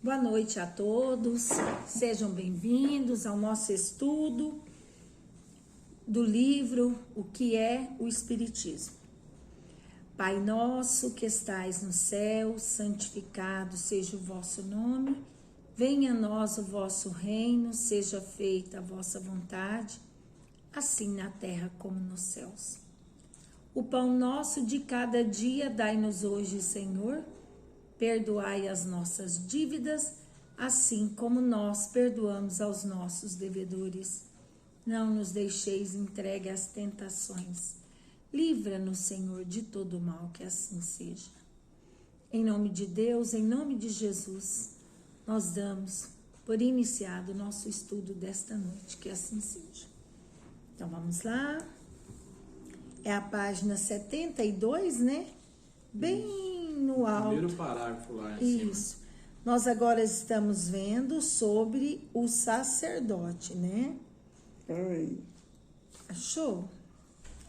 Boa noite a todos, sejam bem-vindos ao nosso estudo do livro O que é o Espiritismo. Pai nosso que estais no céu, santificado seja o vosso nome, venha a nós o vosso reino, seja feita a vossa vontade, assim na terra como nos céus. O pão nosso de cada dia dai-nos hoje, Senhor. Perdoai as nossas dívidas, assim como nós perdoamos aos nossos devedores. Não nos deixeis entregue às tentações. Livra-nos, Senhor, de todo mal, que assim seja. Em nome de Deus, em nome de Jesus, nós damos por iniciado o nosso estudo desta noite, que assim seja. Então vamos lá. É a página 72, né? Bem no alto. Primeiro parágrafo lá em cima. Isso. Nós agora estamos vendo sobre o sacerdote, né? Ai. Achou?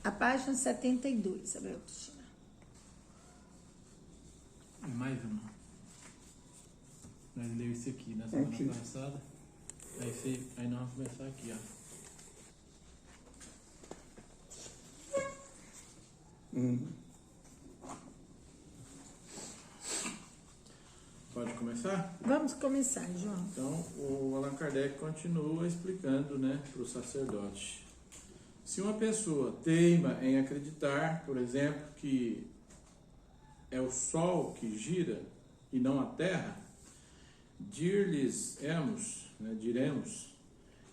A página 72, Abel Cristina. Mais uma. Nós lemos isso aqui na semana Aqui. passada. Aí nós vamos começar aqui, ó. Pode começar? Vamos começar, João. Então, o Allan Kardec continua explicando, né, para o sacerdote. Se uma pessoa teima em acreditar, por exemplo, que é o Sol que gira e não a Terra, diremos,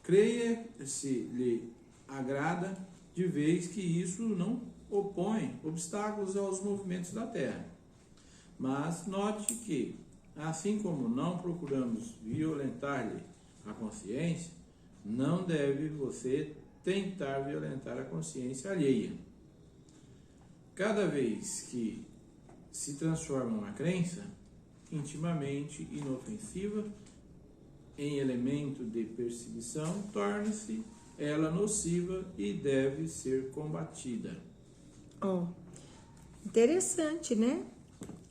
creia se lhe agrada, de vez que isso não opõe obstáculos aos movimentos da Terra. Mas note que, assim como não procuramos violentar-lhe a consciência, não deve você tentar violentar a consciência alheia. Cada vez que se transforma uma crença intimamente inofensiva em elemento de perseguição, torna-se ela nociva e deve ser combatida. Ó, interessante, né?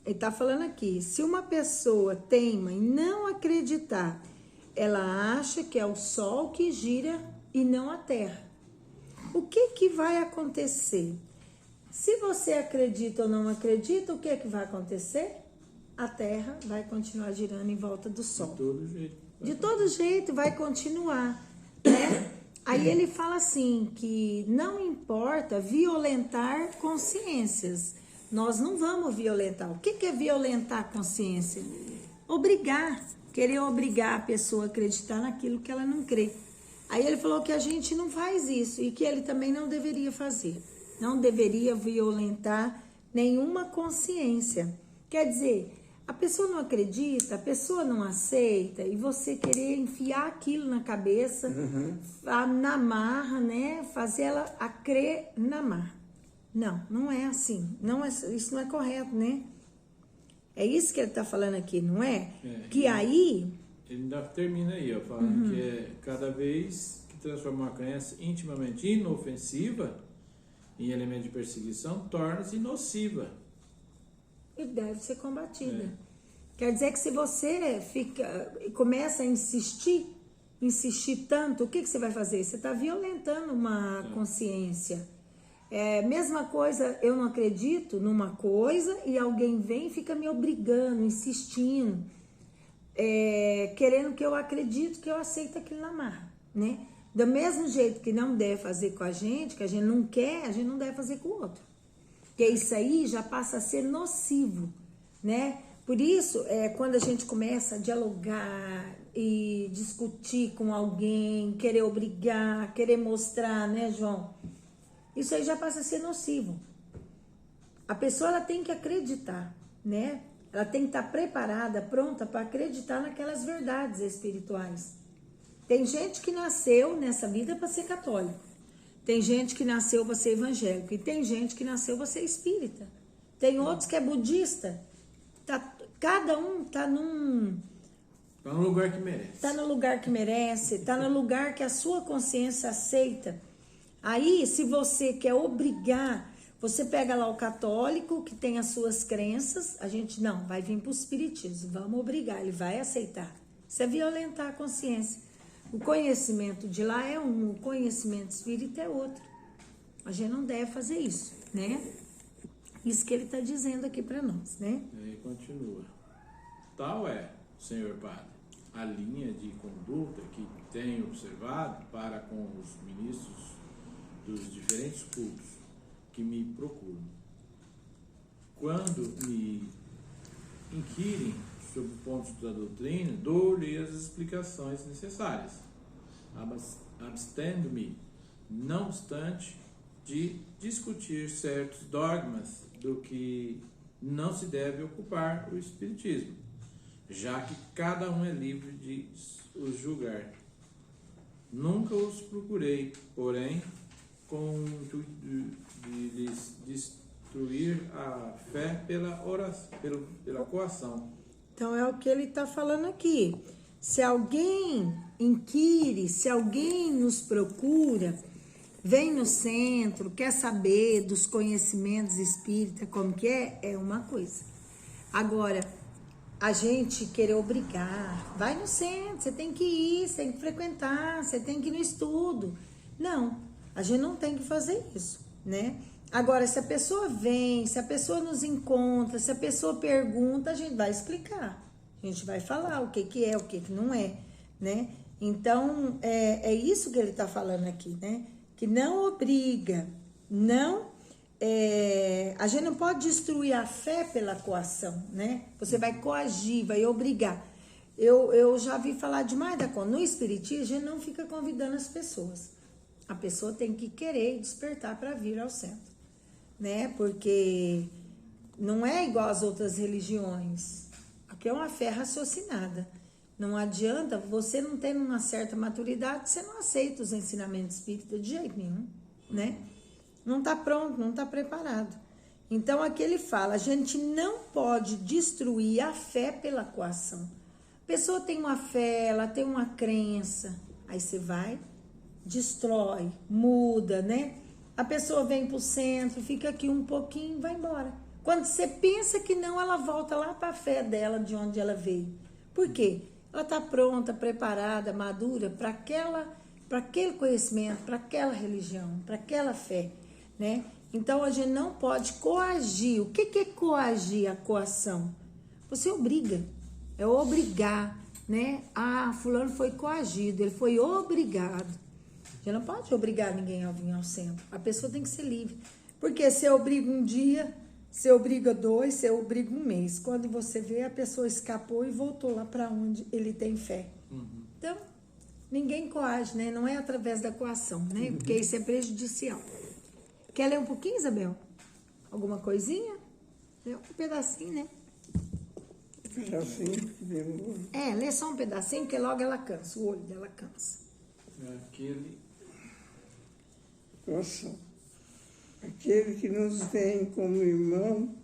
Ele tá falando aqui, se uma pessoa teima em não acreditar, ela acha que é o Sol que gira e não a Terra. O que vai acontecer? Se você acredita ou não acredita, o que vai acontecer? A Terra vai continuar girando em volta do Sol. De todo jeito. De todo jeito vai continuar, né? Aí ele fala assim, que não importa violentar consciências. Nós não vamos violentar. O que é violentar a consciência? Obrigar, querer obrigar a pessoa a acreditar naquilo que ela não crê. Aí ele falou que a gente não faz isso e que ele também não deveria fazer. Não deveria violentar nenhuma consciência. Quer dizer, a pessoa não acredita, a pessoa não aceita e você querer enfiar aquilo na cabeça, na marra, né? Fazer ela a crer na marra. Não, não é assim. Não é, isso não é correto, né? É isso que ele está falando aqui, não é? Que aí... Ele ainda termina aí, ó, falando que é cada vez que transforma uma crença intimamente inofensiva em elemento de perseguição, torna-se nociva. E deve ser combatida. Quer dizer que se você começa a insistir tanto, o que você vai fazer? Você está violentando uma consciência. Mesma coisa, eu não acredito numa coisa e alguém vem e fica me obrigando, insistindo, querendo que eu acredite, que eu aceite aquilo na marra, né? Do mesmo jeito que não deve fazer com a gente, que a gente não quer, a gente não deve fazer com o outro. Porque isso aí já passa a ser nocivo, né? Por isso, quando a gente começa a dialogar e discutir com alguém, querer obrigar, querer mostrar, né, João? Isso aí já passa a ser nocivo. A pessoa ela tem que acreditar, né? Ela tem que estar preparada, pronta para acreditar naquelas verdades espirituais. Tem gente que nasceu nessa vida para ser católico. Tem gente que nasceu para ser evangélico. E tem gente que nasceu para ser espírita. Tem outros que é budista. Cada um está num... Está no lugar que merece. Está no lugar que merece. Está no lugar que a sua consciência aceita. Aí, se você quer obrigar Você pega lá o católico que tem as suas crenças, a gente não, vai vir para o espiritismo, vamos obrigar, ele vai aceitar. Isso é violentar a consciência. O conhecimento de lá é um, o conhecimento espírita é outro. A gente não deve fazer isso, né? Isso que ele está dizendo aqui para nós, né? E aí continua. Tal é, senhor padre, a linha de conduta que tenho observado para com os ministros dos diferentes cultos que me procuram. Quando me inquirem sobre pontos da doutrina, dou-lhe as explicações necessárias, abstendo-me, não obstante, de discutir certos dogmas do que não se deve ocupar o espiritismo, já que cada um é livre de os julgar. Nunca os procurei, porém, com o intuito de lhes destruir a fé pela oração, pela coação. Então é o que ele está falando aqui. Se alguém inquire, se alguém nos procura, vem no centro, quer saber dos conhecimentos espíritas, como que é uma coisa. Agora, a gente querer obrigar, vai no centro, você tem que ir, você tem que frequentar, você tem que ir no estudo. Não, a gente não tem que fazer isso, né? Agora, se a pessoa vem, se a pessoa nos encontra, se a pessoa pergunta, a gente vai explicar. A gente vai falar o que que é, o que que não é, né? Então, é isso que ele está falando aqui, né? Que não obriga, a gente não pode destruir a fé pela coação, né? Você vai coagir, vai obrigar. Eu já vi falar demais da conta. No espiritismo, a gente não fica convidando as pessoas. A pessoa tem que querer despertar para vir ao centro, né? Porque não é igual às outras religiões. Aqui é uma fé raciocinada. Não adianta, você não tendo uma certa maturidade, você não aceita os ensinamentos espíritas de jeito nenhum, né? Não está pronto, não está preparado. Então, aqui ele fala, a gente não pode destruir a fé pela coação. A pessoa tem uma fé, ela tem uma crença, aí você vai, destrói, muda, né? A pessoa vem para o centro, fica aqui um pouquinho e vai embora. Quando você pensa que não, ela volta lá para a fé dela, de onde ela veio. Por quê? Ela está pronta, preparada, madura para aquele conhecimento, para aquela religião, para aquela fé, né? Então, a gente não pode coagir. O que é coagir, a coação? Você obriga, é obrigar, né? Ah, fulano foi coagido, ele foi obrigado. A gente não pode obrigar ninguém a vir ao centro. A pessoa tem que ser livre. Porque você obriga um dia, você obriga 2, você obriga um mês. Quando você vê, a pessoa escapou e voltou lá para onde ele tem fé. Uhum. Então, ninguém coage, né? Não é através da coação, né? Porque isso é prejudicial. Quer ler um pouquinho, Isabel? Alguma coisinha? Um pedacinho, né? Um pedacinho. Lê só um pedacinho, porque logo ela cansa. O olho dela cansa. Aquele que nos vem como irmão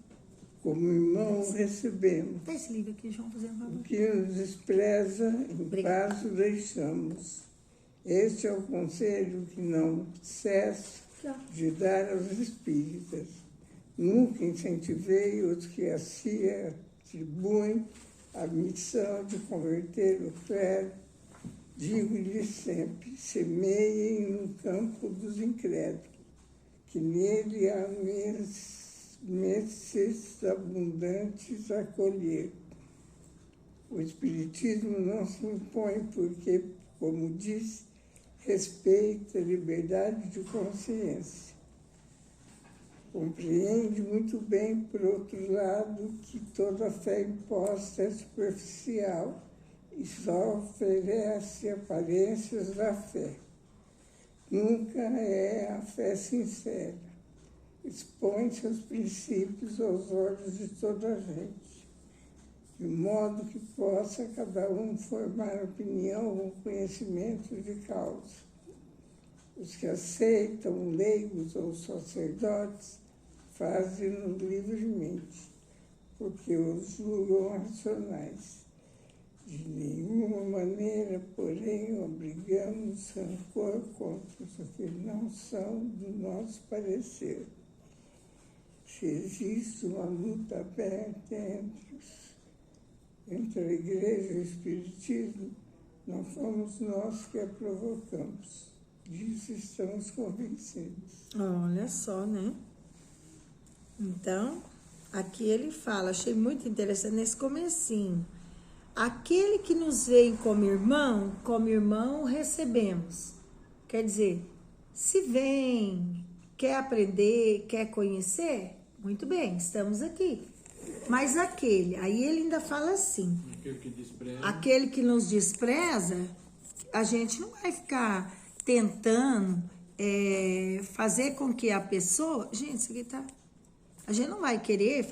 recebemos. Dá esse livro aqui, João, fazendo favor. O que nos despreza, em Obrigada. paz o deixamos. Este é o conselho que não cessa de dar aos espíritas. Nunca incentivei os que assim atribuem a missão de converter o clero. Digo-lhes sempre, semeiem no campo dos incrédulos, que nele há mercês abundantes a colher. O Espiritismo não se impõe porque, como diz, respeita a liberdade de consciência. Compreende muito bem, por outro lado, que toda fé imposta é superficial e só oferece aparências da fé. Nunca é a fé sincera. Expõe seus princípios aos olhos de toda a gente, de modo que possa cada um formar opinião ou conhecimento de causa. Os que aceitam, leigos ou sacerdotes, fazem-no livremente, porque os julgam racionais. De nenhuma maneira, porém, obrigamos rancor contra os que não são do nosso parecer. Se existe uma luta aberta entre a Igreja e o Espiritismo, não fomos nós que a provocamos. Disso estamos convencidos. Olha só, né? Então, aqui ele fala, achei muito interessante nesse comecinho. Aquele que nos vê como irmão recebemos. Quer dizer, se vem, quer aprender, quer conhecer, muito bem, estamos aqui. Mas aquele, aí ele ainda fala assim, aquele que nos despreza, a gente não vai ficar tentando fazer com que a pessoa... Gente, isso aqui tá... A gente não vai querer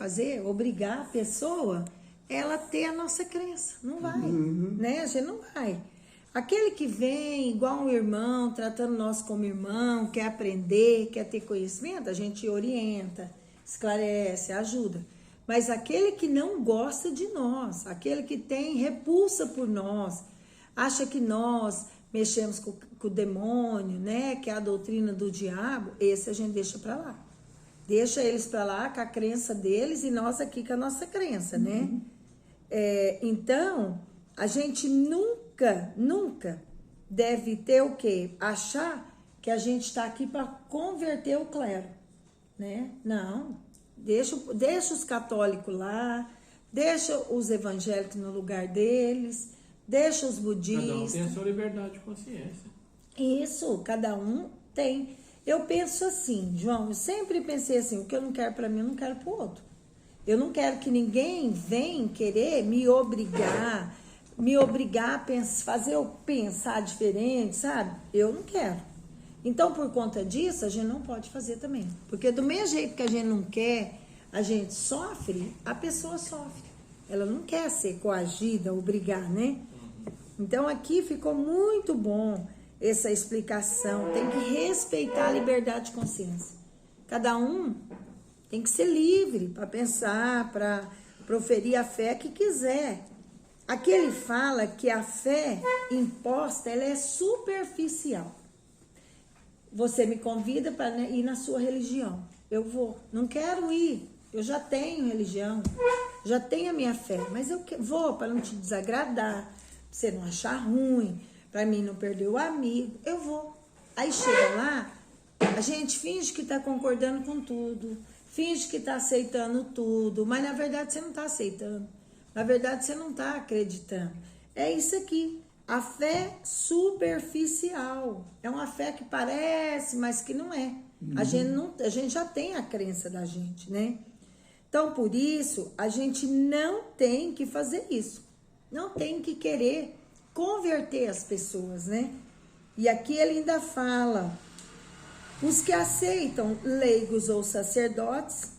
obrigar a pessoa ela ter a nossa crença. Não vai, né? A gente não vai. Aquele que vem igual um irmão, tratando nós como irmão, quer aprender, quer ter conhecimento, a gente orienta, esclarece, ajuda. Mas aquele que não gosta de nós, aquele que tem repulsa por nós, acha que nós mexemos com o demônio, né? Que é a doutrina do diabo, esse a gente deixa para lá. Deixa eles para lá com a crença deles e nós aqui com a nossa crença, né? Então, a gente nunca deve ter o quê? Achar que a gente está aqui para converter o clero, né? Não. Deixa os católicos lá, deixa os evangélicos no lugar deles, deixa os budistas. Cada um tem a sua liberdade de consciência. Isso, cada um tem. Eu penso assim, João, eu sempre pensei assim, o que eu não quero para mim, eu não quero para o outro. Eu não quero que ninguém venha querer me obrigar a fazer eu pensar diferente, sabe? Eu não quero. Então, por conta disso, a gente não pode fazer também. Porque do mesmo jeito que a gente não quer, a gente sofre, a pessoa sofre. Ela não quer ser coagida, obrigar, né? Então, aqui ficou muito bom essa explicação. Tem que respeitar a liberdade de consciência. Cada um tem que ser livre para pensar, para proferir a fé que quiser. Aqui ele fala que a fé imposta, ela é superficial. Você me convida para ir na sua religião. Eu vou. Não quero ir. Eu já tenho religião. Já tenho a minha fé. Mas eu vou para não te desagradar. Pra você não achar ruim. Para mim não perder o amigo. Eu vou. Aí chega lá, a gente finge que está concordando com tudo. Finge que está aceitando tudo. Mas na verdade você não está aceitando. Na verdade você não está acreditando. É isso aqui. A fé superficial. É uma fé que parece, mas que não é. A gente já tem a crença da gente, né? Então, por isso, a gente não tem que fazer isso. Não tem que querer converter as pessoas, né? E aqui ele ainda fala, os que aceitam leigos ou sacerdotes...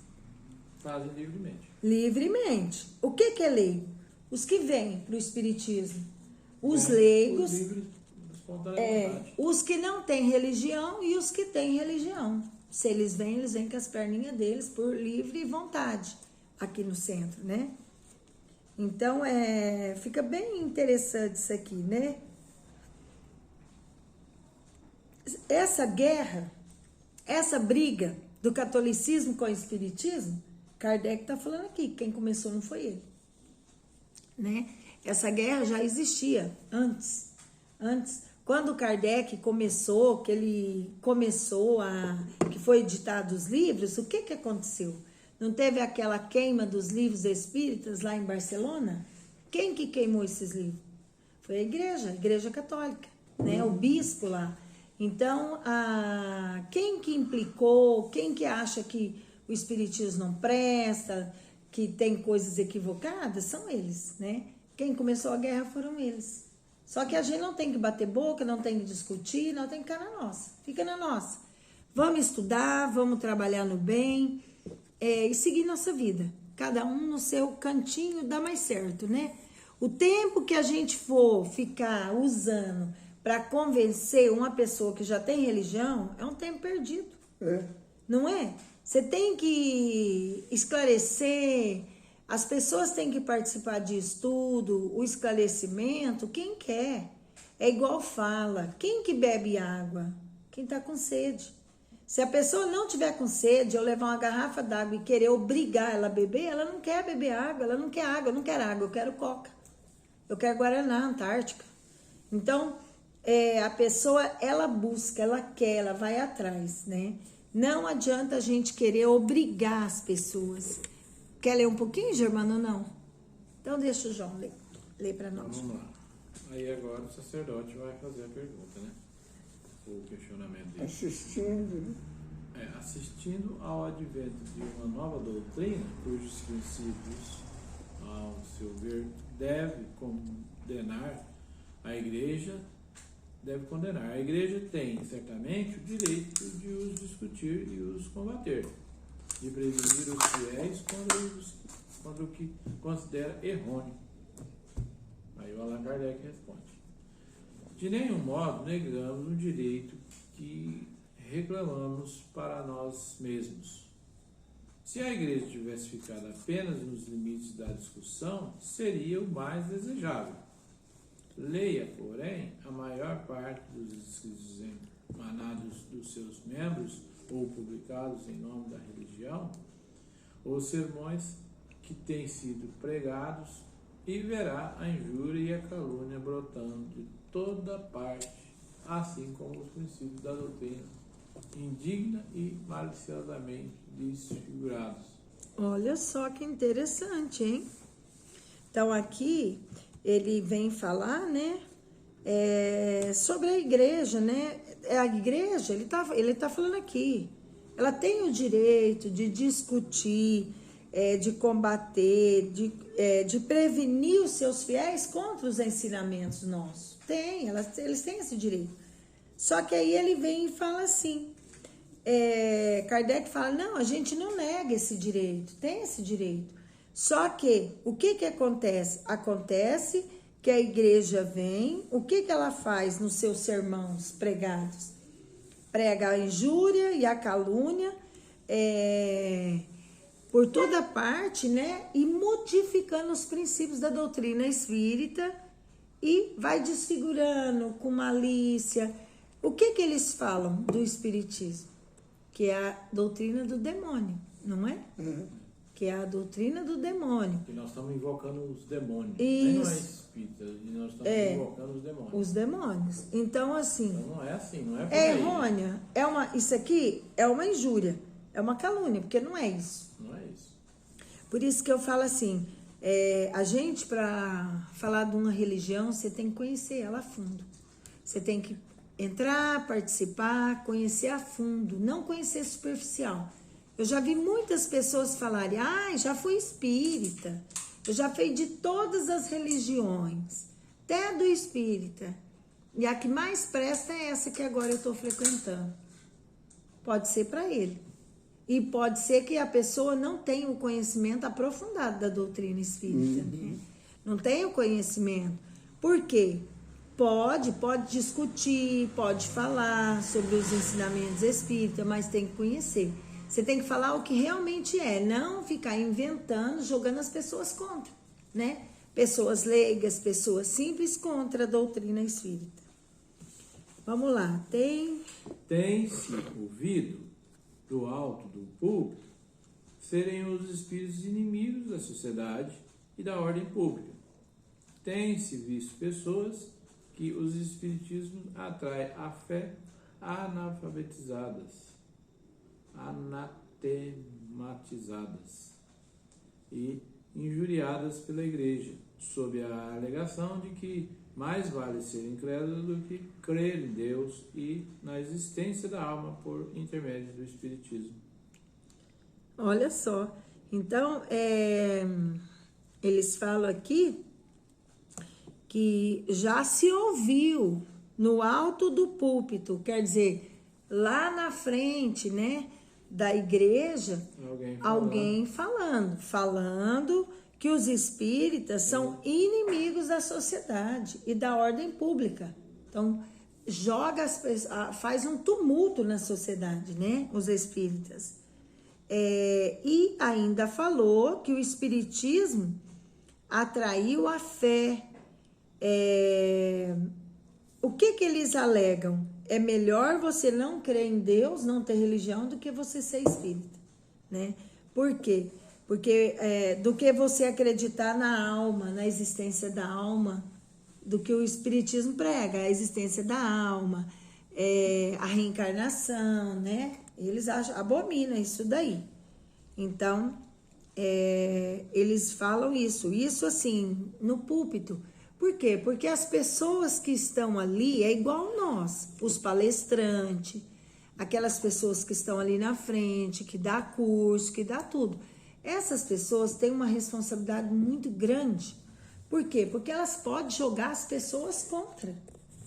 Fazem livremente. Livremente. O que é leigo? Os que vêm para o espiritismo. Os leigos, os que não têm religião e os que têm religião. Se eles vêm com as perninhas deles por livre vontade, aqui no centro, né? Então, fica bem interessante isso aqui, né? Essa guerra, essa briga do catolicismo com o espiritismo, Kardec está falando aqui, quem começou não foi ele, né? Essa guerra já existia antes. Quando Kardec começou, que foi editado os livros, o que aconteceu? Não teve aquela queima dos livros espíritas lá em Barcelona? Quem que queimou esses livros? Foi a Igreja Católica, né? O bispo lá. Então, quem que implicou, quem que acha que o espiritismo não presta, que tem coisas equivocadas, são eles, né? Quem começou a guerra foram eles. Só que a gente não tem que bater boca, não tem que discutir, não tem que ficar na nossa. Fica na nossa. Vamos estudar, vamos trabalhar no bem e seguir nossa vida. Cada um no seu cantinho dá mais certo, né? O tempo que a gente for ficar usando para convencer uma pessoa que já tem religião é um tempo perdido. Não é? Você tem que esclarecer... As pessoas têm que participar de estudo, o esclarecimento, quem quer. É igual fala, quem que bebe água? Quem está com sede. Se a pessoa não tiver com sede, eu levar uma garrafa d'água e querer obrigar ela a beber, ela não quer beber água, ela não quer água, eu não quero água, eu quero coca. Eu quero Guaraná, Antártica. Então, a pessoa, ela busca, ela quer, ela vai atrás, né? Não adianta a gente querer obrigar as pessoas. Quer ler um pouquinho, Germano, ou não? Então, deixa o João ler para nós. Vamos lá. Aí agora o sacerdote vai fazer a pergunta, né? O questionamento dele. Assistindo ao advento de uma nova doutrina, cujos princípios, ao seu ver, deve condenar. A igreja tem, certamente, o direito de os discutir e os combater, de prevenir os fiéis contra o que considera errôneo. Aí o Allan Kardec responde: de nenhum modo negamos o direito que reclamamos para nós mesmos. Se a igreja tivesse ficado apenas nos limites da discussão, seria o mais desejável. Leia, porém, a maior parte dos escritos emanados dos seus membros ou publicados em nome da religião, os sermões que têm sido pregados, e verá a injúria e a calúnia brotando de toda parte, assim como os princípios da doutrina, indigna e maliciosamente desfigurados. Olha só que interessante, hein? Então, aqui ele vem falar, né, sobre a igreja, né? A igreja, ele tá falando aqui, ela tem o direito de discutir, de combater, de prevenir os seus fiéis contra os ensinamentos nossos. Eles têm esse direito. Só que aí ele vem e fala assim, Kardec fala, não, a gente não nega esse direito, tem esse direito. Só que, o que acontece? Acontece que a igreja vem, o que ela faz nos seus sermãos pregados? Prega a injúria e a calúnia, por toda parte, né? E modificando os princípios da doutrina espírita e vai desfigurando com malícia. O que eles falam do espiritismo? Que é a doutrina do demônio, não é? Uhum. Que é a doutrina do demônio. Que nós estamos invocando os demônios. Isso. Não é espírita, nós estamos invocando os demônios. Os demônios. Então, assim... Então não é assim, não é por É aí. errônea. Isso aqui é uma injúria. É uma calúnia, porque não é isso. Não é isso. Por isso que eu falo assim, a gente, para falar de uma religião, você tem que conhecer ela a fundo. Você tem que entrar, participar, conhecer a fundo, não conhecer superficial. Eu já vi muitas pessoas falarem, já fui espírita, eu já fui de todas as religiões, até a do espírita. E a que mais presta é essa que agora eu estou frequentando. Pode ser para ele. E pode ser que a pessoa não tenha o conhecimento aprofundado da doutrina espírita, né? Não tem o conhecimento. Por quê? Pode discutir, pode falar sobre os ensinamentos espíritas, mas tem que conhecer. Você tem que falar o que realmente é, não ficar inventando, jogando as pessoas contra, né? Pessoas leigas, pessoas simples contra a doutrina espírita. Vamos lá, Tem-se ouvido do alto do púlpito serem os espíritos inimigos da sociedade e da ordem pública. Tem-se visto pessoas que os espiritismos atraem à fé anatematizadas e injuriadas pela igreja, sob a alegação de que mais vale ser incrédulo do que crer em Deus e na existência da alma por intermédio do espiritismo. olha só. Então, eles falam aqui que já se ouviu no alto do púlpito, quer dizer, lá na frente, né, da igreja, alguém falando que os espíritas são inimigos da sociedade e da ordem pública. Então, faz um tumulto na sociedade, né, os espíritas. E ainda falou que o espiritismo atraiu a fé. O que eles alegam? é melhor você não crer em Deus, não ter religião, do que você ser espírita, né? Por quê? Porque do que você acreditar na alma, na existência da alma, do que o espiritismo prega, a existência da alma, a reencarnação, né? Eles abominam isso daí. Então, eles falam isso assim, no púlpito. Por quê? Porque as pessoas que estão ali é igual nós, os palestrantes, aquelas pessoas que estão ali na frente, que dá curso, que dá tudo. Essas pessoas têm uma responsabilidade muito grande. Por quê? Porque elas podem jogar as pessoas contra,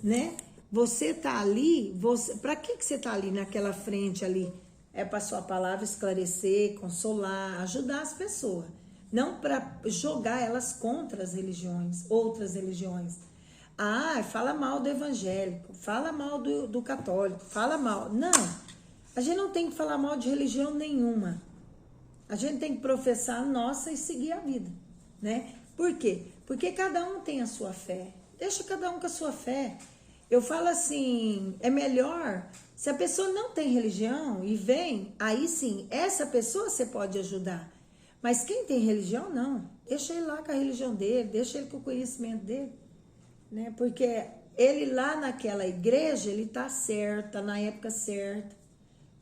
né? Você tá ali, para que você tá ali naquela frente ali? É para sua palavra esclarecer, consolar, ajudar as pessoas. Não para jogar elas contra as religiões, outras religiões. Ah, fala mal do evangélico, fala mal do católico, fala mal. Não, a gente não tem que falar mal de religião nenhuma. A gente tem que professar a nossa e seguir a vida, né? Por quê? Porque cada um tem a sua fé. Deixa cada um com a sua fé. Eu falo assim, é melhor, se a pessoa não tem religião e vem, aí sim, essa pessoa você pode ajudar. Mas quem tem religião, não. Deixa ele lá com a religião dele, deixa ele com o conhecimento dele, né? Porque ele lá naquela igreja, ele tá certo, tá na época certa,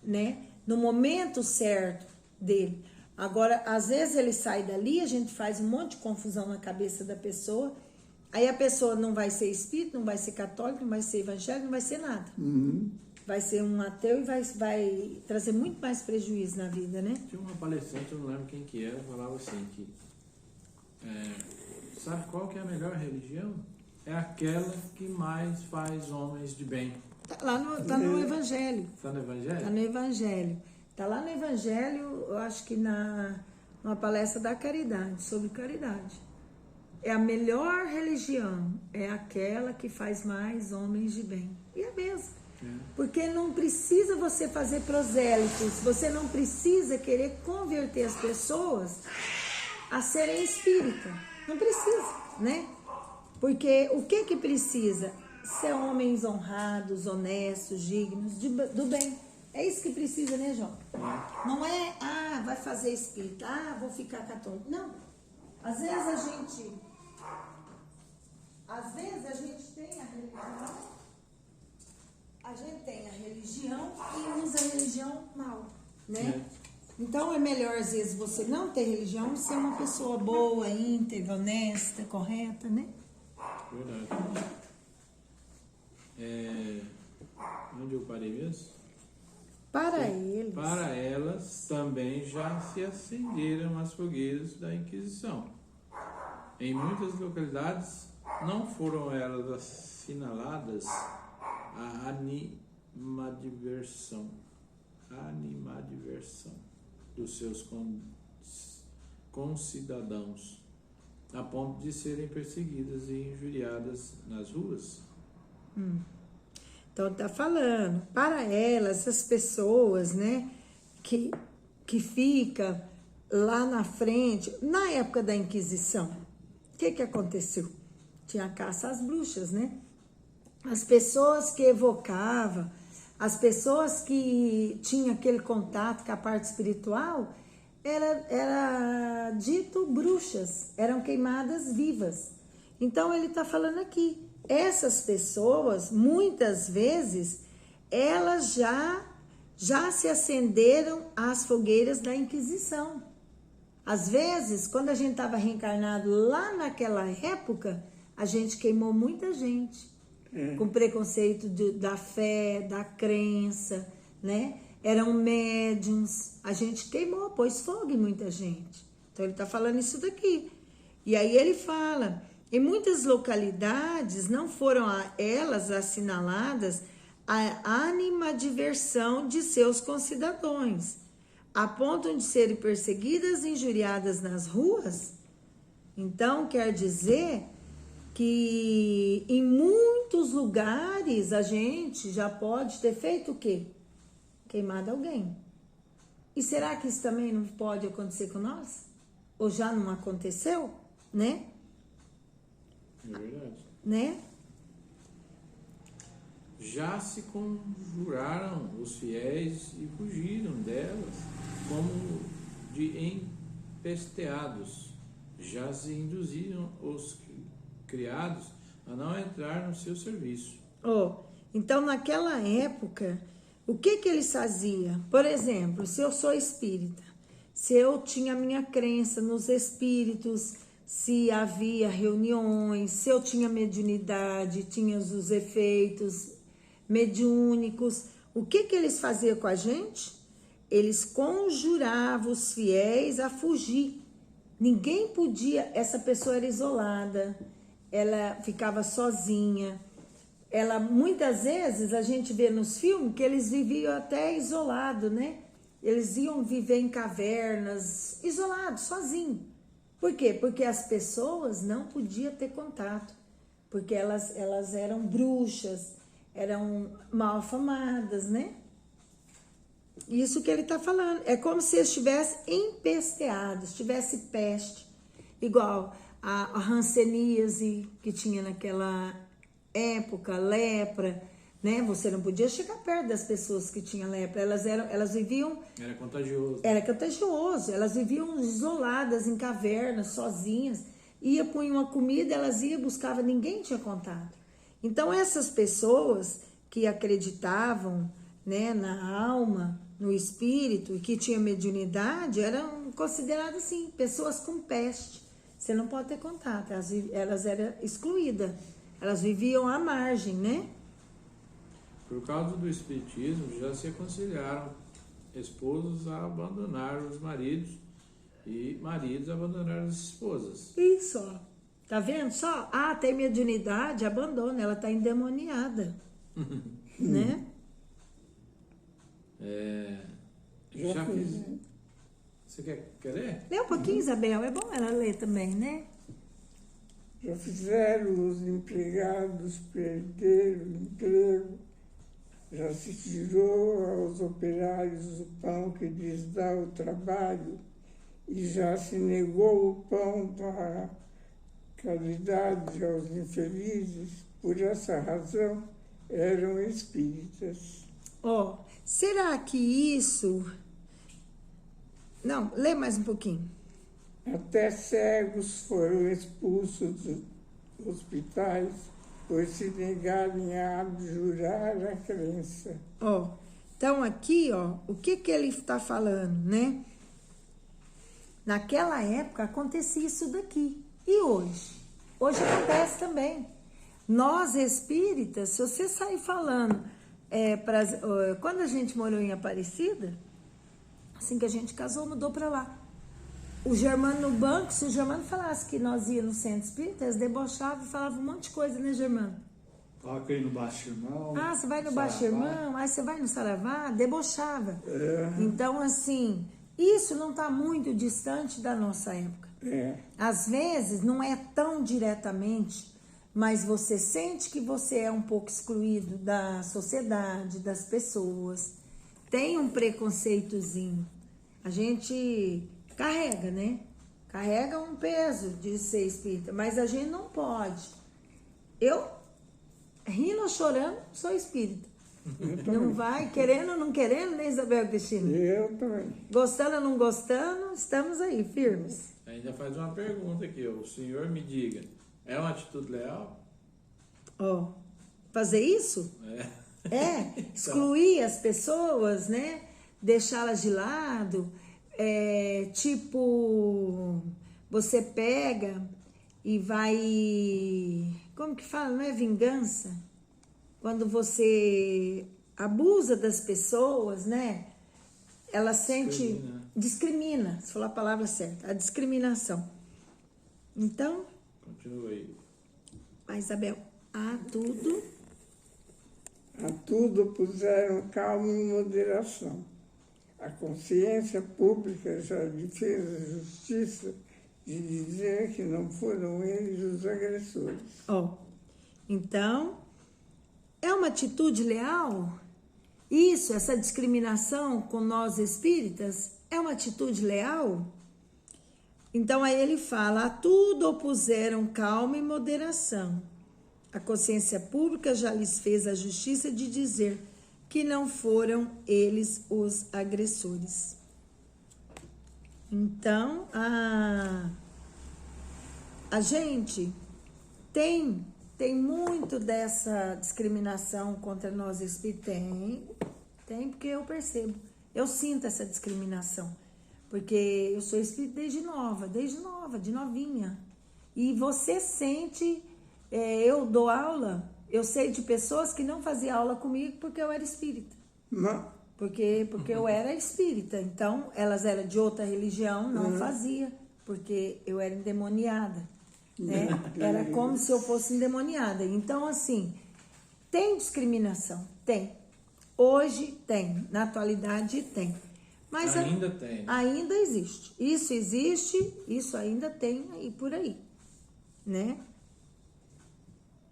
né? No momento certo dele. Agora, às vezes ele sai dali, a gente faz um monte de confusão na cabeça da pessoa, aí a pessoa não vai ser espírita, não vai ser católico, não vai ser evangélico, não vai ser nada. Vai ser um ateu e vai trazer muito mais prejuízo na vida, né? Tinha uma palestrante, eu não lembro quem que era, falava assim que sabe qual que é a melhor religião? É aquela que mais faz homens de bem. Tá no Evangelho. Está no Evangelho? Tá no Evangelho. Tá lá no Evangelho, eu acho que numa palestra da caridade, sobre caridade. É a melhor religião, é aquela que faz mais homens de bem. E é mesmo. Porque não precisa você fazer prosélitos, você não precisa querer converter as pessoas a serem espírita. Não precisa, né? Porque o que precisa? Ser homens honrados, honestos, dignos, do bem. É isso que precisa, né, João? Não é, vai fazer espírita, vou ficar católico. Não. Às vezes a gente tem a religião, e usa a religião mal, né? Então é melhor às vezes você não ter religião e ser uma pessoa boa, íntegra, honesta, correta, né? Verdade. Onde eu parei mesmo? Para elas também já se acenderam as fogueiras da Inquisição. Em muitas localidades não foram elas assinaladas a animadversão dos seus concidadãos, a ponto de serem perseguidas e injuriadas nas ruas. Então tá falando, para elas, as pessoas, né, que fica lá na frente, na época da Inquisição, o que aconteceu? Tinha caça às bruxas, né? As pessoas que evocavam, as pessoas que tinham aquele contato com a parte espiritual, era dito bruxas, eram queimadas vivas. Então ele está falando aqui, essas pessoas, muitas vezes, elas já se acenderam às fogueiras da Inquisição. Às vezes, quando a gente estava reencarnado lá naquela época, a gente queimou muita gente. Com preconceito da fé, da crença, né? Eram médiums. A gente queimou, pôs fogo em muita gente. Então ele está falando isso daqui. E aí ele fala, em muitas localidades não foram elas assinaladas a animadversão de seus concidadãos, a ponto de serem perseguidas e injuriadas nas ruas. Então quer dizer que em muitos lugares a gente já pode ter feito o quê? Queimado alguém. E será que isso também não pode acontecer com nós? Ou já não aconteceu, né? É verdade. Né? já se conjuraram os fiéis e fugiram delas como de empesteados. Já se induziram os criados a não entrar no seu serviço. Então, naquela época, o que eles faziam? Por exemplo, se eu sou espírita, se eu tinha minha crença nos espíritos, se havia reuniões, se eu tinha mediunidade, tinha os efeitos mediúnicos, o que eles faziam com a gente? Eles conjuravam os fiéis a fugir. Ninguém podia, essa pessoa era isolada, ela ficava sozinha. Ela, muitas vezes, a gente vê nos filmes que eles viviam até isolados, né? Eles iam viver em cavernas, isolados, sozinhos. Por quê? Porque as pessoas não podiam ter contato, porque elas eram bruxas, eram mal afamadas, né? Isso que ele está falando. É como se estivesse empesteado, estivesse peste, igual a hanseníase que tinha naquela época, lepra, né? Você não podia chegar perto das pessoas que tinham lepra. Elas viviam... Era contagioso. Era contagioso. Elas viviam isoladas em cavernas, sozinhas. Ia, punha uma comida, elas iam, buscavam, ninguém tinha contato. Então, essas pessoas que acreditavam, né, na alma, no espírito, e que tinham mediunidade, eram consideradas, assim, pessoas com peste. Você não pode ter contato. Elas eram excluídas. Elas viviam à margem, né? Por causa do espiritismo, já se aconselharam esposos a abandonar os maridos e maridos a abandonar as esposas. Isso, ó. Tá vendo só? Tem mediunidade, abandona, ela tá endemoniada. Né? Já fiz. Você quer ler? Lê um pouquinho, Isabel, é bom ela ler também, né? Já fizeram os empregados perder o emprego, já se tirou aos operários o pão que lhes dá o trabalho, e já se negou o pão da caridade aos infelizes. Por essa razão, eram espíritas. Será que isso... Não, lê mais um pouquinho. Até cegos foram expulsos dos hospitais por se negarem a abjurar a crença. Então aqui, o que ele está falando, né? Naquela época acontecia isso daqui. E hoje? Hoje acontece também. Nós espíritas, se você sair falando, quando a gente morou em Aparecida, assim que a gente casou, mudou para lá. O Germano no banco, se o Germano falasse que nós íamos no centro espírita, eles debochavam e falavam um monte de coisa, né, Germano? Toca aí no Baixo Irmão. Você vai no Baixo Irmão, aí você vai no Saravá, debochava. Então, assim, isso não está muito distante da nossa época. Às vezes, não é tão diretamente, mas você sente que você é um pouco excluído da sociedade, das pessoas. Tem um preconceitozinho. A gente carrega, né? Carrega um peso de ser espírita, mas a gente não pode. Eu, rindo ou chorando, sou espírita. Não vai, querendo ou não querendo, né, Isabel Cristina? Eu também. Gostando ou não gostando, estamos aí, firmes. Ainda faz uma pergunta aqui, o senhor me diga, é uma atitude leal? Fazer isso? Excluir as pessoas, né? Deixá-las de lado. Tipo, você pega e vai... Como que fala? Não é vingança? Quando você abusa das pessoas, né? Ela sente... Discrimina, se falar a palavra certa. A discriminação. Então... Continua aí. Isabel, tudo... A tudo puseram calma e moderação. A consciência pública já fez a justiça de dizer que não foram eles os agressores. Então, é uma atitude leal? Isso, essa discriminação com nós espíritas, é uma atitude leal? Então, aí ele fala, a tudo opuseram calma e moderação. A consciência pública já lhes fez a justiça de dizer que não foram eles os agressores. Então, a gente tem muito dessa discriminação contra nós espíritas. Tem, porque eu percebo. Eu sinto essa discriminação. Porque eu sou espírita desde nova, de novinha. E você sente, eu dou aula, eu sei de pessoas que não faziam aula comigo porque eu era espírita. Porque eu era espírita. Então, elas eram de outra religião, não fazia, porque eu era endemoniada. Né? Era como se eu fosse endemoniada. Então, assim, tem discriminação? Tem. Hoje tem, na atualidade tem. Mas ainda tem. Ainda existe. Isso existe, isso ainda tem aí por aí. Né?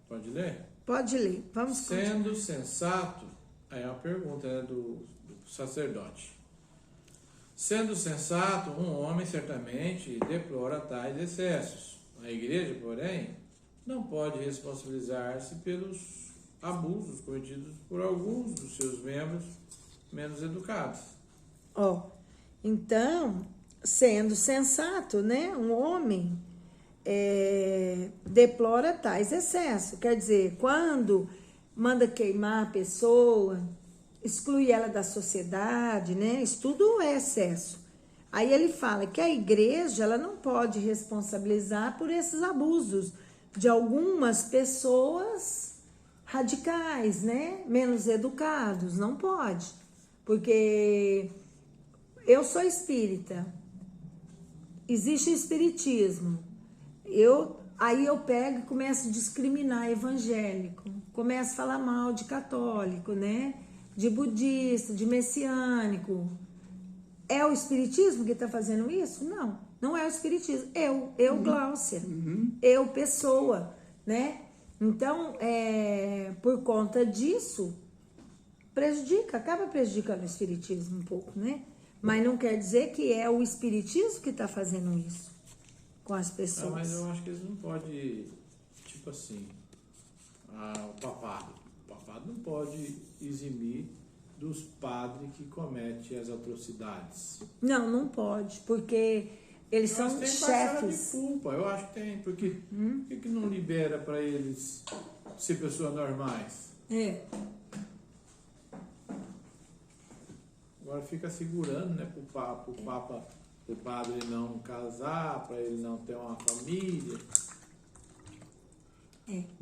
Pode ler? Pode ler. Vamos Sendo sensato, aí é uma pergunta, né, do sacerdote. Sendo sensato, um homem certamente deplora tais excessos. A igreja, porém, não pode responsabilizar-se pelos abusos cometidos por alguns dos seus membros menos educados. Então, sendo sensato, né, um homem deplora tais excessos. Quer dizer, quando manda queimar a pessoa, exclui ela da sociedade, né, isso tudo é excesso. Aí ele fala que a igreja ela não pode responsabilizar por esses abusos de algumas pessoas radicais, né, menos educados, não pode. Porque eu sou espírita, existe o espiritismo, aí eu pego e começo a discriminar evangélico, começo a falar mal de católico, né, de budista, de messiânico. É o espiritismo que está fazendo isso? Não, não é o espiritismo. Eu Gláucia, eu pessoa, né? Então, por conta disso, acaba prejudicando o espiritismo um pouco, né? Mas não quer dizer que é o espiritismo que está fazendo isso com as pessoas. Mas eu acho que eles não podem, tipo assim, o papado não pode eximir dos padres que cometem as atrocidades. Não pode, porque eles são tem chefes. De culpa, eu acho que tem, porque por que não libera para eles ser pessoas normais? Agora fica segurando, né, pro padre não casar, para ele não ter uma família.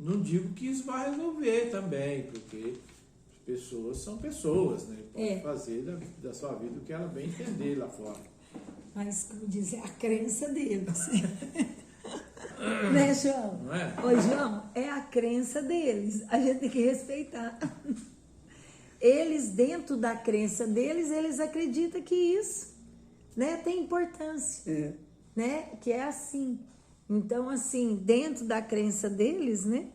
Não digo que isso vai resolver também, porque pessoas são pessoas, né? Pode fazer da sua vida o que ela bem entender lá fora. Mas, como diz, é a crença deles. Né, João? Não é? Ô, João, é a crença deles. A gente tem que respeitar. Eles, dentro da crença deles, eles acreditam que isso, né, tem importância. Né? Que é assim. Então, assim, dentro da crença deles, né?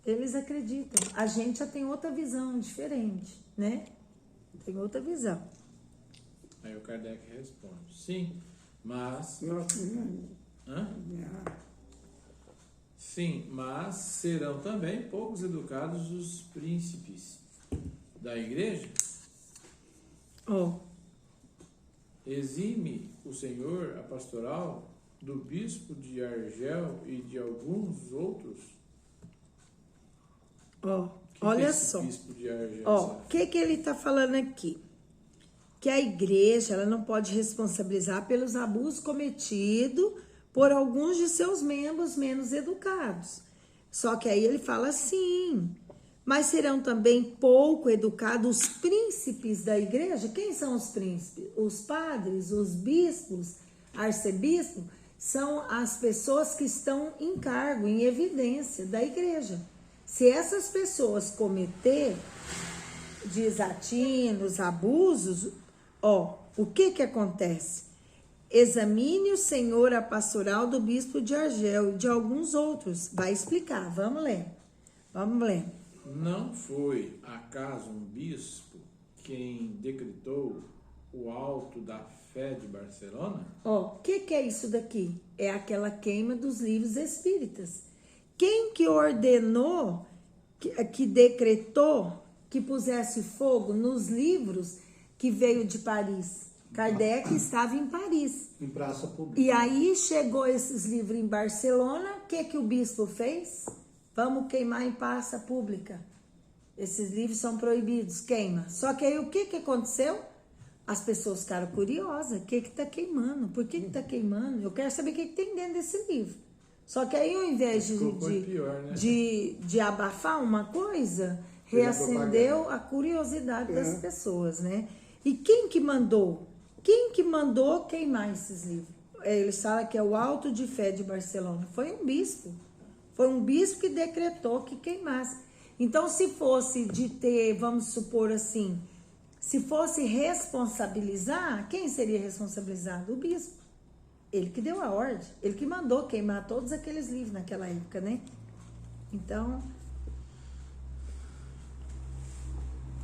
Eles acreditam. A gente já tem outra visão diferente, né? Tem outra visão. Aí o Kardec responde, sim, mas... Sim, mas serão também poucos educados os príncipes da igreja? Exime o Senhor a pastoral do bispo de Argel e de alguns outros? Olha só. O que ele está falando aqui? Que a igreja ela não pode responsabilizar pelos abusos cometidos por alguns de seus membros menos educados. Só que aí ele fala assim, mas serão também pouco educados os príncipes da igreja? Quem são os príncipes? Os padres, os bispos, arcebispos, são as pessoas que estão em cargo, em evidência da igreja. Se essas pessoas cometer desatinos, abusos, o que acontece? Examine o Senhor a pastoral do bispo de Argel e de alguns outros. Vai explicar, vamos ler. Não foi acaso um bispo quem decretou o alto da fé de Barcelona? O que é isso daqui? É aquela queima dos livros espíritas. quem que ordenou, que decretou que pusesse fogo nos livros que veio de Paris? Kardec estava em Paris. Em praça pública. E aí chegou esses livros em Barcelona, o que o bispo fez? Vamos queimar em praça pública. Esses livros são proibidos, queima. Só que aí o que aconteceu? As pessoas ficaram curiosas, o que está queimando? Por que está queimando? Eu quero saber o que tem dentro desse livro. Só que aí ao invés Pior, né? de abafar uma coisa, reacendeu a curiosidade das pessoas, né? E quem que mandou? Quem que mandou queimar esses livros? Eles falam que é o Auto de Fé de Barcelona. Foi um bispo. Foi um bispo que decretou que queimasse. Então, se fosse de ter, vamos supor assim, se fosse responsabilizar, quem seria responsabilizado? O bispo. Ele que deu a ordem. Ele que mandou queimar todos aqueles livros naquela época, né? Então,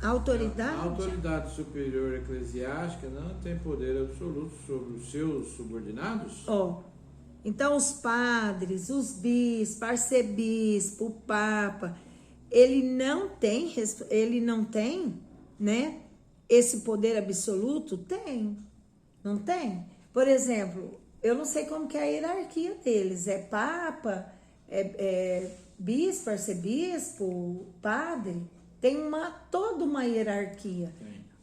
a autoridade superior eclesiástica não tem poder absoluto sobre os seus subordinados? Então os padres, os bispos, arcebispo, o papa, ele não tem, né, esse poder absoluto? Tem, não tem? Por exemplo, eu não sei como que é a hierarquia deles, é papa, bispo, arcebispo, padre, tem toda uma hierarquia.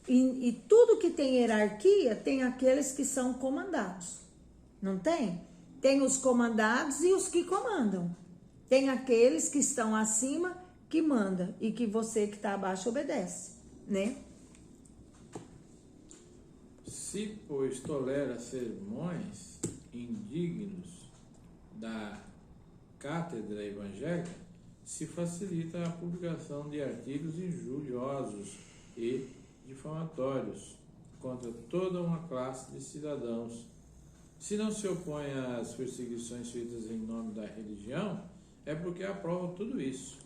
E tudo que tem hierarquia, tem aqueles que são comandados, não tem? Tem os comandados e os que comandam. Tem aqueles que estão acima que manda e que você que está abaixo obedece, né? Se, pois, tolera sermões indignos da cátedra evangélica, se facilita a publicação de artigos injuriosos e difamatórios contra toda uma classe de cidadãos. Se não se opõe às perseguições feitas em nome da religião, é porque aprova tudo isso.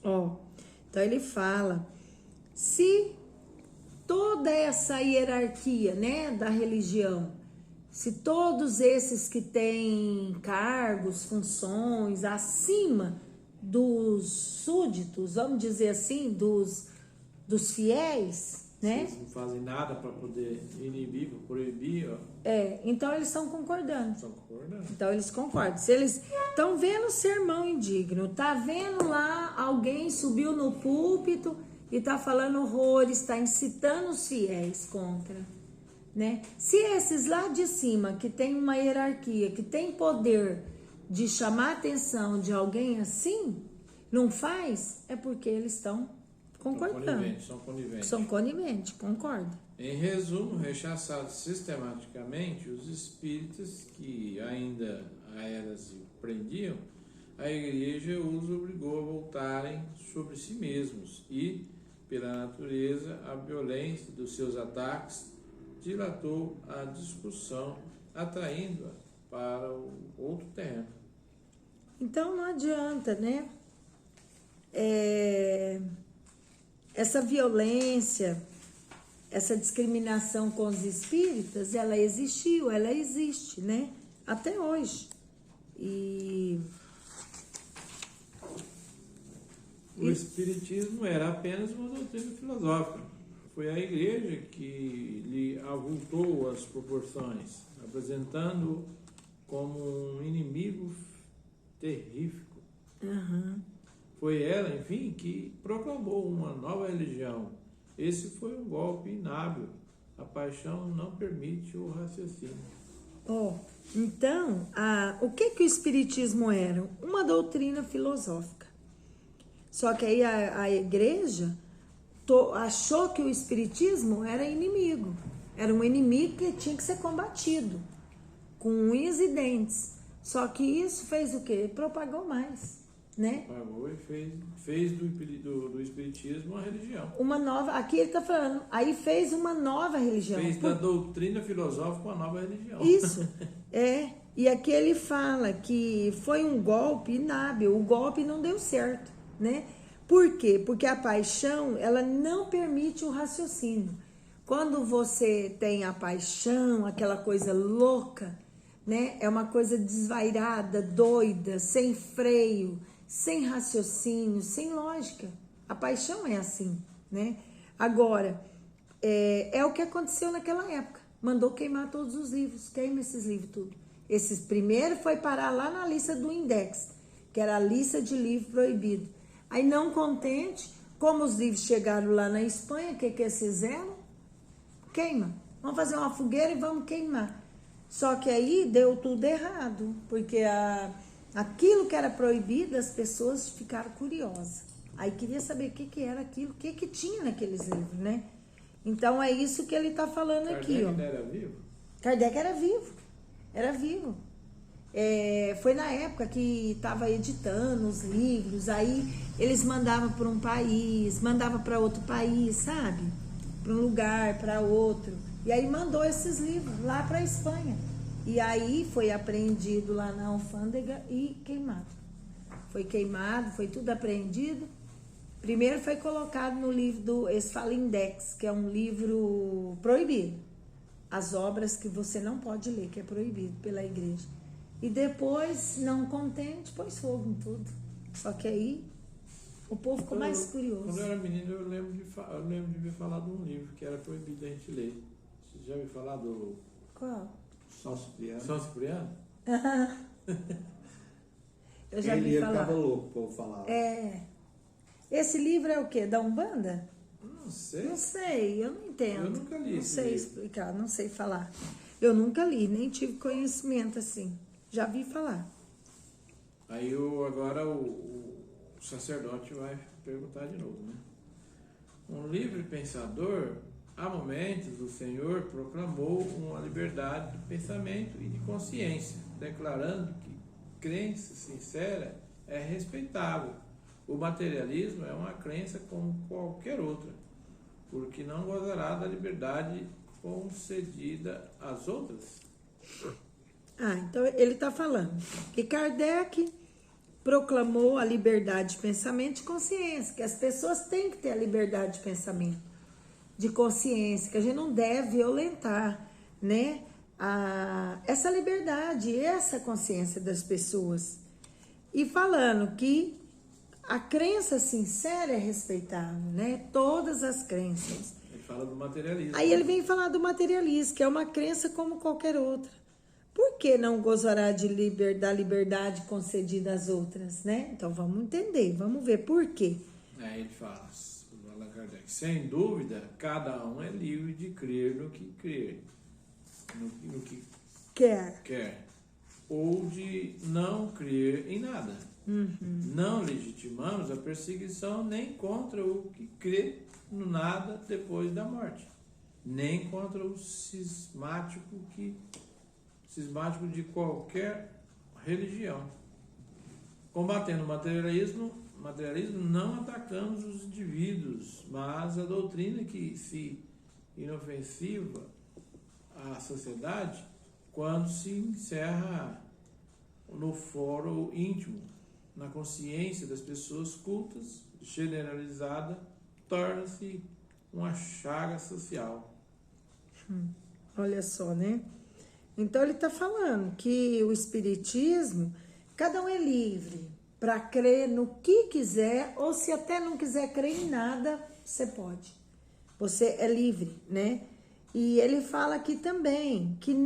Então ele fala, se toda essa hierarquia, né, da religião, se todos esses que têm cargos, funções acima dos súditos, vamos dizer assim, dos fiéis, né? Eles não fazem nada para poder inibir, para proibir. Então eles estão concordando. Estão concordando. Então eles concordam. Se eles estão vendo sermão indigno, tá vendo lá alguém subiu no púlpito e tá falando horrores, está incitando os fiéis contra, né? Se esses lá de cima, que tem uma hierarquia, que tem poder de chamar a atenção de alguém assim, não faz, é porque eles estão concordando. São coniventes, concordo. Em resumo, rechaçados sistematicamente os espíritas que ainda a elas se prendiam, a igreja os obrigou a voltarem sobre si mesmos e, pela natureza, a violência dos seus ataques dilatou a discussão, atraindo-a para o outro terreno. Então não adianta, né? Essa violência, essa discriminação com os espíritas, ela existiu, ela existe, né? Até hoje. O espiritismo era apenas uma doutrina filosófica. Foi a igreja que lhe avultou as proporções, apresentando-o como um inimigo terrífico. Foi ela, enfim, que proclamou uma nova religião. Esse foi um golpe inábil. A paixão não permite o raciocínio. Então, o que o espiritismo era? Uma doutrina filosófica. Só que aí a igreja achou que o espiritismo era inimigo. Era um inimigo que tinha que ser combatido com unhas e dentes. Só que isso fez o quê? Propagou mais, né? Propagou e fez do espiritismo uma religião. Uma nova, aqui ele está falando, aí fez uma nova religião. Fez da doutrina filosófica uma nova religião. Isso, E aqui ele fala que foi um golpe inábil, o golpe não deu certo, né? Por quê? Porque a paixão, ela não permite o raciocínio. Quando você tem a paixão, aquela coisa louca, né? É uma coisa desvairada, doida, sem freio, sem raciocínio, sem lógica. A paixão é assim, né? Agora, é o que aconteceu naquela época. Mandou queimar todos os livros, queima esses livros tudo. Esses primeiro foi parar lá na lista do Index, que era a lista de livro proibido. Aí, não contente, como os livros chegaram lá na Espanha, o que eles fizeram? Queima. Vamos fazer uma fogueira e vamos queimar. Só que aí deu tudo errado, porque aquilo que era proibido, as pessoas ficaram curiosas. Aí queria saber o que era aquilo, o que tinha naqueles livros, né? Então é isso que ele está falando aqui, ó. Kardec era vivo? Kardec era vivo, era vivo. Foi na época que estava editando os livros, aí eles mandavam para um país, mandavam para outro país, sabe? Para um lugar, para outro. E aí mandou esses livros lá para a Espanha. E aí foi apreendido lá na alfândega e queimado. Foi queimado, foi tudo apreendido. Primeiro foi colocado no livro eles falam Index, que é um livro proibido. As obras que você não pode ler, que é proibido pela igreja. E depois, não contente, pôs fogo em tudo. Só que aí o povo ficou mais curioso. Quando eu era menino, eu lembro de ver falar de um livro que era proibido a gente ler. Você já ouviu falar do... Qual? São Cipriano. São Cipriano? Eu já Quem vi lia falar. ficava louco, o povo falava. Esse livro é o quê? Da Umbanda? Não sei. Não sei, eu não entendo. Eu nunca li Não esse sei livro. explicar, não sei falar. Eu nunca li, nem tive conhecimento assim. Já vi falar. Aí agora o sacerdote vai perguntar de novo, né? Um livre pensador, há momentos o Senhor proclamou uma liberdade de pensamento e de consciência, declarando que crença sincera é respeitável. O materialismo é uma crença como qualquer outra, porque não gozará da liberdade concedida às outras. Então ele está falando que Kardec proclamou a liberdade de pensamento e de consciência, que as pessoas têm que ter a liberdade de pensamento, de consciência, que a gente não deve violentar, né, essa liberdade e essa consciência das pessoas. E falando que a crença sincera é respeitável, né, todas as crenças. Ele fala do materialismo. Aí ele vem falar do materialismo, que é uma crença como qualquer outra. Por que não gozará da liberdade concedida às outras, né? Então vamos entender, vamos ver por quê. Aí ele fala, o Allan Kardec, sem dúvida, cada um é livre de crer no que crer, no que quer, ou de não crer em nada. Não legitimamos a perseguição nem contra o que crê no nada depois da morte, nem contra o cismático de qualquer religião. Combatendo o materialismo, não atacamos os indivíduos, mas a doutrina que se inofensiva à sociedade quando se encerra no fórum íntimo, na consciência das pessoas cultas, generalizada, torna-se uma chaga social. Olha só, né? Então ele está falando que o espiritismo, cada um é livre para crer no que quiser, ou se até não quiser crer em nada, você pode. Você é livre, né? E ele fala aqui também que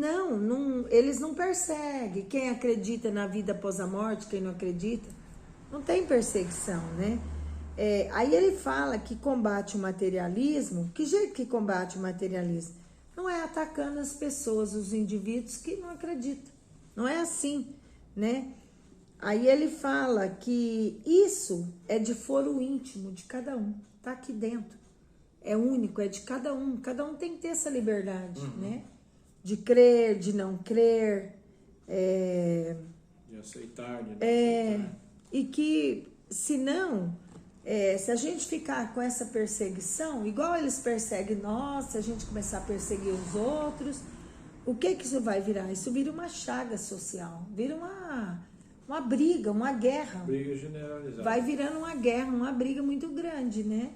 eles não perseguem quem acredita na vida após a morte, quem não acredita, não tem perseguição, né? Aí ele fala que combate o materialismo. Que jeito que combate o materialismo? Não é atacando as pessoas, os indivíduos que não acreditam. Não é assim, né? Aí ele fala que isso é de foro íntimo de cada um, tá aqui dentro. É único, é de cada um. Cada um tem que ter essa liberdade, né? De crer, de não crer. De aceitar, de não aceitar. E que, se a gente ficar com essa perseguição, igual eles perseguem nós, se a gente começar a perseguir os outros, o que isso vai virar? Isso vira uma chaga social, vira uma briga, uma guerra. Briga generalizada. Vai virando uma guerra, uma briga muito grande, né?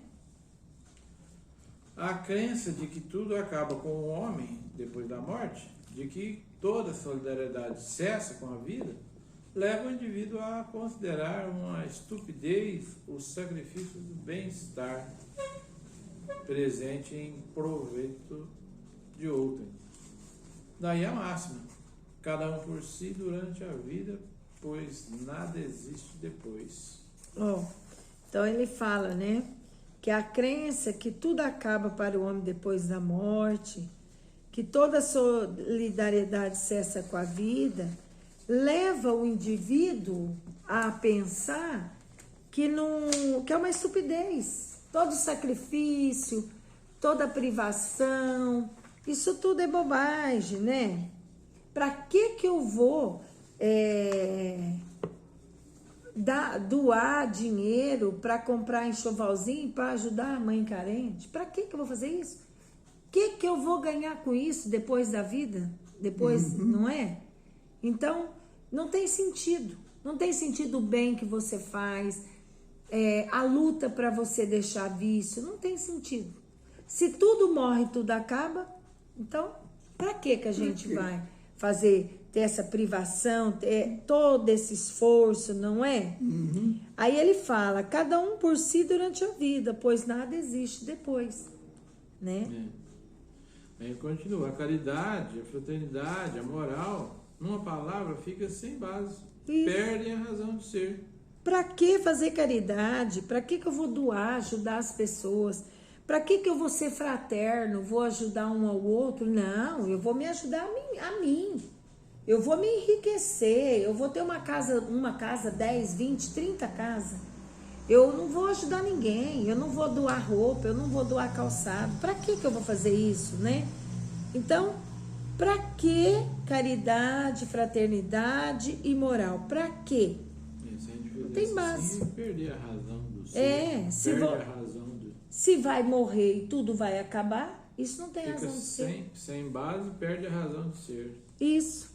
A crença de que tudo acaba com o homem depois da morte, de que toda solidariedade cessa com a vida, leva o indivíduo a considerar uma estupidez o sacrifício do bem-estar presente em proveito de outrem. Daí a máxima: cada um por si durante a vida, pois nada existe depois. Então ele fala, né, que a crença que tudo acaba para o homem depois da morte, que toda solidariedade cessa com a vida, leva o indivíduo a pensar que é uma estupidez. Todo sacrifício, toda privação, isso tudo é bobagem, né? Para que eu vou doar dinheiro para comprar enxovalzinho para ajudar a mãe carente? Para que eu vou fazer isso? O que eu vou ganhar com isso depois da vida? Depois, não é? Então, não tem sentido. Não tem sentido o bem que você faz, a luta para você deixar vício, não tem sentido. Se tudo morre, tudo acaba, então, para que a gente vai ter essa privação, ter todo esse esforço, não é? Aí ele fala, cada um por si durante a vida, pois nada existe depois, né? Aí continua, a caridade, a fraternidade, a moral, numa palavra, fica sem base, perdem a razão de ser. Para que fazer caridade? Para que eu vou doar, ajudar as pessoas? Para que eu vou ser fraterno, vou ajudar um ao outro? Não, eu vou me ajudar a mim. Eu vou me enriquecer, eu vou ter uma casa, 10, 20, 30 casas. Eu não vou ajudar ninguém, eu não vou doar roupa, eu não vou doar calçado. Para que eu vou fazer isso, né? Então, para que caridade, fraternidade e moral? Para quê? Não tem base. Se perder a razão do ser, se vai morrer e tudo vai acabar, isso não tem razão de ser. Sem base, perde a razão de ser. Isso.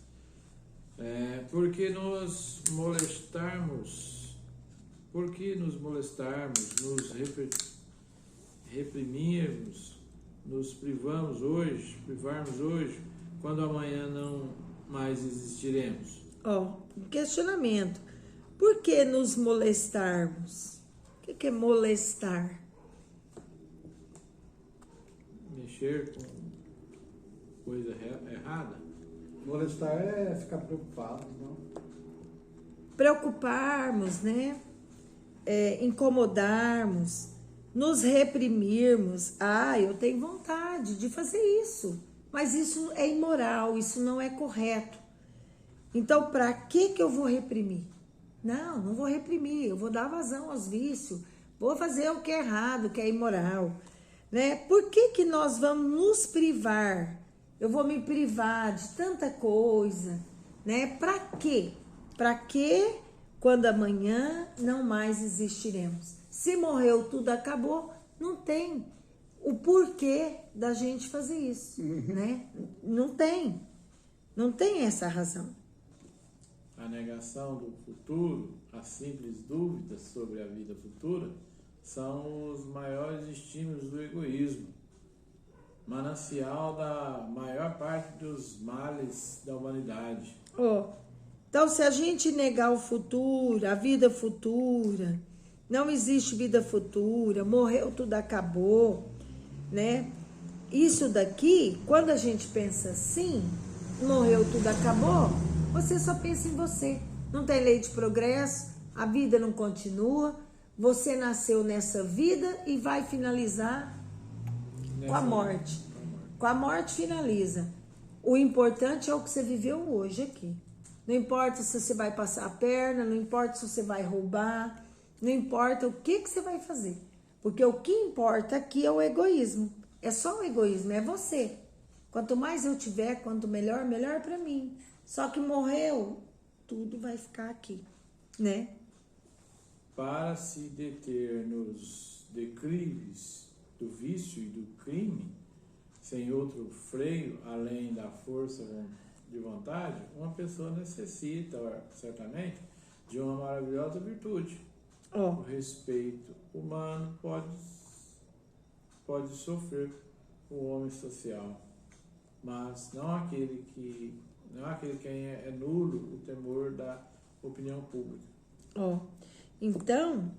Porque nos molestarmos, nos reprimirmos, nos privarmos hoje, quando amanhã não mais existiremos? Questionamento. Por que nos molestarmos? O que é molestar? Mexer com coisa errada? Molestar é ficar preocupado, não? Preocuparmos, né? Incomodarmos, nos reprimirmos. Eu tenho vontade de fazer isso, mas isso é imoral, isso não é correto. Então, para que eu vou reprimir? Não vou reprimir, eu vou dar vazão aos vícios, vou fazer o que é errado, o que é imoral, né? Por que nós vamos nos privar? Eu vou me privar de tanta coisa, né? Para quê? Para que quando amanhã não mais existiremos? Se morreu, tudo acabou, não tem o porquê da gente fazer isso, né? Não tem essa razão. A negação do futuro, as simples dúvidas sobre a vida futura, são os maiores estímulos do egoísmo, manancial da maior parte dos males da humanidade. Então, se a gente negar o futuro, a vida futura, não existe vida futura, morreu, tudo acabou, né? Isso daqui, quando a gente pensa assim, morreu, tudo acabou, você só pensa em você. Não tem lei de progresso, a vida não continua, você nasceu nessa vida e vai finalizar com a morte. Com a morte finaliza. O importante é o que você viveu hoje aqui. Não importa se você vai passar a perna, não importa se você vai roubar, não importa o que você vai fazer. Porque o que importa aqui é o egoísmo. É só o egoísmo, é você. Quanto mais eu tiver, quanto melhor, melhor para mim. Só que morreu, tudo vai ficar aqui, né? Para se deter nos declives do vício e do crime, sem outro freio além da força de vontade, uma pessoa necessita, certamente, de uma maravilhosa virtude. O respeito humano pode sofrer o homem social, mas não aquele que é nulo o temor da opinião pública. Ó, então,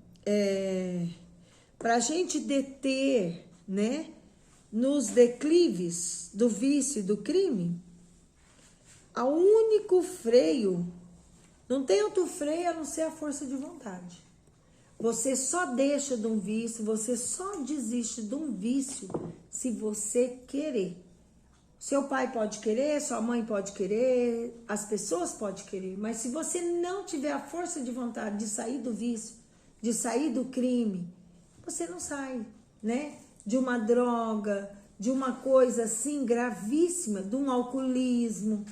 para a gente deter, né, nos declives do vício e do crime, o único freio, não tem outro freio a não ser a força de vontade. Você só deixa de um vício, você só desiste de um vício se você querer. Seu pai pode querer, sua mãe pode querer, as pessoas podem querer, mas se você não tiver a força de vontade de sair do vício, de sair do crime, você não sai, né? De uma droga, de uma coisa assim gravíssima, de um alcoolismo.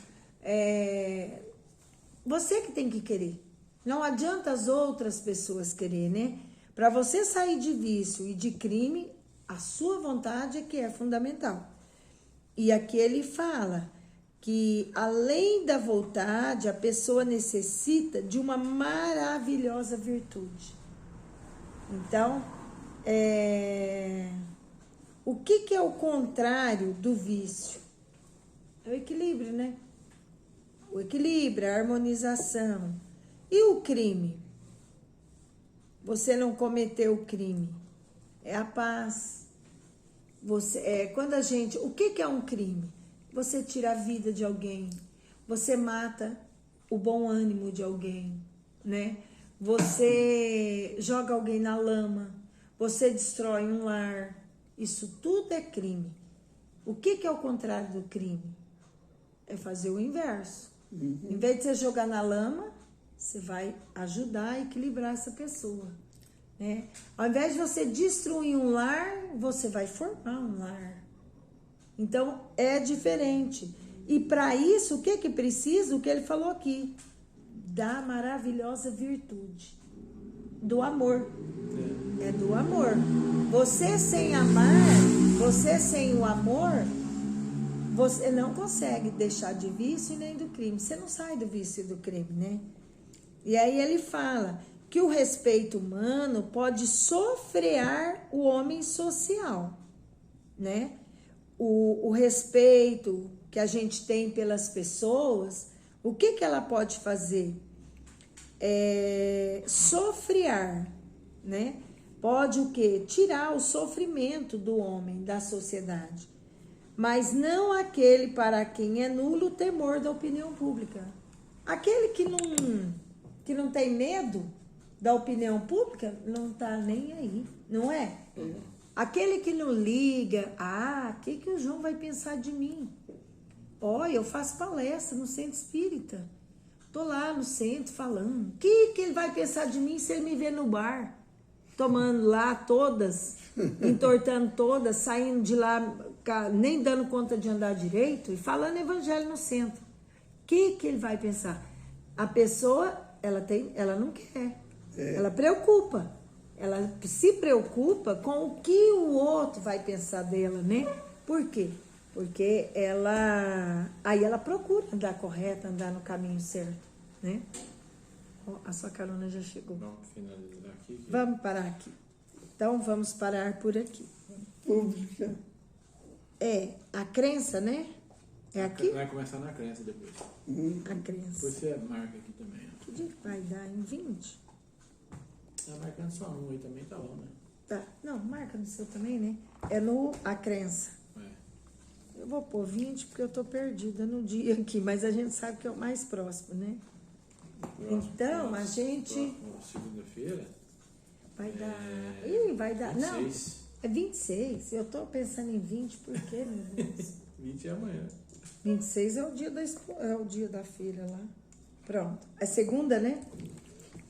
Você que tem que querer. Não adianta as outras pessoas querer, né? Para você sair de vício e de crime, a sua vontade é que é fundamental. E aqui ele fala que, além da vontade, a pessoa necessita de uma maravilhosa virtude. Então, o que é o contrário do vício? É o equilíbrio, né? O equilíbrio, a harmonização. E o crime? Você não cometeu o crime. É a paz. Quando a gente... O que é um crime? Você tira a vida de alguém. Você mata o bom ânimo de alguém, né? Você joga alguém na lama. Você destrói um lar. Isso tudo é crime. O que é o contrário do crime? É fazer o inverso. Em vez de você jogar na lama, você vai ajudar a equilibrar essa pessoa, né? Ao invés de você destruir um lar, você vai formar um lar. Então, é diferente. E para isso, o que precisa? O que ele falou aqui. Da maravilhosa virtude. Do amor. É do amor. Você sem amar, você sem o amor, você não consegue deixar de vício e nem do crime. Você não sai do vício e do crime, né? E aí ele fala que o respeito humano pode sofrear o homem social, né? O respeito que a gente tem pelas pessoas, o que ela pode fazer? Sofrear, né? Pode o quê? Tirar o sofrimento do homem, da sociedade. Mas não aquele para quem é nulo o temor da opinião pública. Aquele que não tem medo da opinião pública, não tá nem aí, não é? Aquele que não liga, o que o João vai pensar de mim? Olha, eu faço palestra no centro espírita. Tô lá no centro falando. O que ele vai pensar de mim se ele me ver no bar? Tomando lá todas, entortando todas, saindo de lá, nem dando conta de andar direito e falando evangelho no centro. O que ele vai pensar? A pessoa, ela não quer. Ela preocupa. Ela se preocupa com o que o outro vai pensar dela, né? Por quê? Porque aí ela procura andar correta, andar no caminho certo, né? A sua carona já chegou. Vamos finalizar aqui. Vamos parar aqui. Então, vamos parar por aqui. Pública. A crença, né? É aqui? Vai começar na crença depois. A crença. Depois você marca aqui também. Que dia que vai dar? Em 20? Tá marcando só um aí também, tá bom, né? Tá. Não, marca no seu também, né? A crença. Eu vou pôr 20 porque eu tô perdida no dia aqui, mas a gente sabe que é o mais próximo, né? Então, a gente... Segunda-feira? Vai dar... vai dar... 26. Não, é 26. Eu tô pensando em 20, por quê, meu Deus? 20 é amanhã. 26 é o dia da filha lá. Pronto. É segunda, né?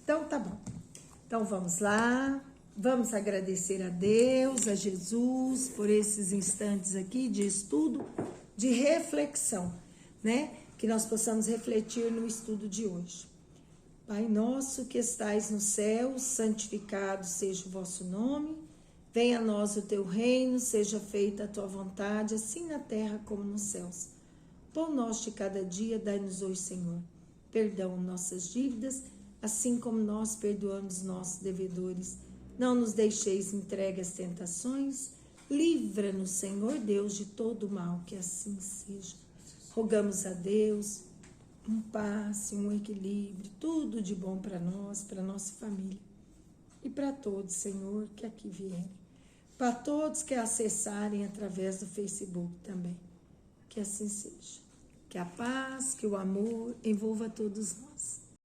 Então, tá bom. Então, vamos lá. Vamos agradecer a Deus, a Jesus, por esses instantes aqui de estudo, de reflexão, né? Que nós possamos refletir no estudo de hoje. Pai nosso que estais no céu, santificado seja o vosso nome. Venha a nós o teu reino, seja feita a tua vontade, assim na terra como nos céus. Pão nosso de cada dia, dai-nos hoje, Senhor. Perdão nossas dívidas, assim como nós perdoamos nossos devedores. Não nos deixeis entregue às tentações, livra-nos, Senhor Deus, de todo mal, que assim seja. Rogamos a Deus um passe, um equilíbrio, tudo de bom para nós, para nossa família. E para todos, Senhor, que aqui vierem. Para todos que acessarem através do Facebook também. Que assim seja. Que a paz, que o amor envolva todos nós.